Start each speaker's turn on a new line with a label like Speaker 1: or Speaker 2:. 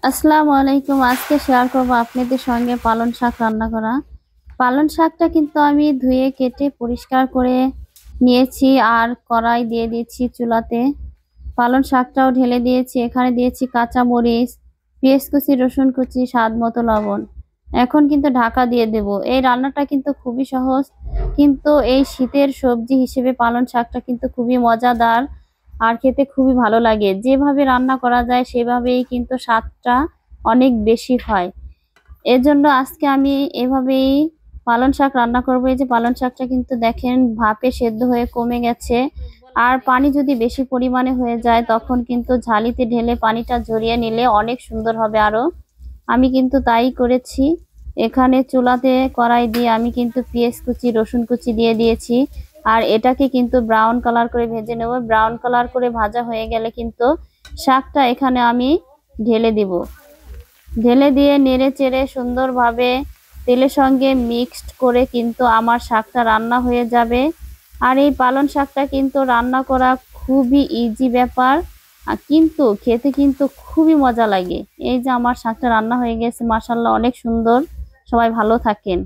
Speaker 1: আসসালামু আলাইকুম। আজকে শেয়ার করব আপনাদের সঙ্গে পালং শাক রান্না করা। পালং শাকটা কিন্তু আমি ধুয়ে কেটে পরিষ্কার করে নিয়েছি আর কড়াই দিয়ে দিয়েছি চুলাতে। পালং শাকটাও ঢেলে দিয়েছি, এখানে দিয়েছি কাঁচা মরিচ, পেঁয়াজ কুচি, রসুন কুচি, স্বাদ মতো লবণ। এখন কিন্তু ঢাকা দিয়ে দেব। এই রান্নাটা কিন্তু খুবই সহজ, কিন্তু এই শীতের সবজি হিসেবে পালং শাকটা কিন্তু খুবই মজাদার আর খেতে খুবই ভালো লাগে। যেভাবে রান্না করা যায় সেভাবেই কিন্তু স্বাদটা অনেক বেশি হয়। এজন্য আজকে আমি এভাবেই পালং শাক রান্না করব। এই যে পালং শাকটা কিন্তু দেখেন ভাপে সেদ্ধ হয়ে কমে গেছে। আর পানি যদি বেশি পরিমাণে হয়ে যায় তখন কিন্তু ঝালিতে ঢেলে পানিটা ঝরিয়ে নিলে অনেক সুন্দর হবে। আরো আমি কিন্তু তাই করেছি। এখানে চুলাতে কড়াই দিয়ে আমি কিন্তু পেঁয়াজ কুচি, রসুন কুচি দিয়ে দিয়েছি। আর এটাকে কিন্তু ব্রাউন কালার করে ভেজে নেব। ব্রাউন কালার করে ভাজা হয়ে গেলে কিন্তু শাকটা এখানে আমি ঢেলে দিব। ঢেলে দিয়ে নেড়ে চেড়ে সুন্দরভাবে তেলের সঙ্গে মিক্সড করে কিন্তু আমার শাকটা রান্না হয়ে যাবে। আর এই পালং শাকটা কিন্তু রান্না করা খুবই ইজি ব্যাপার, কিন্তু খেতে কিন্তু খুবই মজা লাগে। এই যে আমার শাকটা রান্না হয়ে গেছে, মাশাআল্লাহ অনেক সুন্দর। সবাই ভালো থাকেন।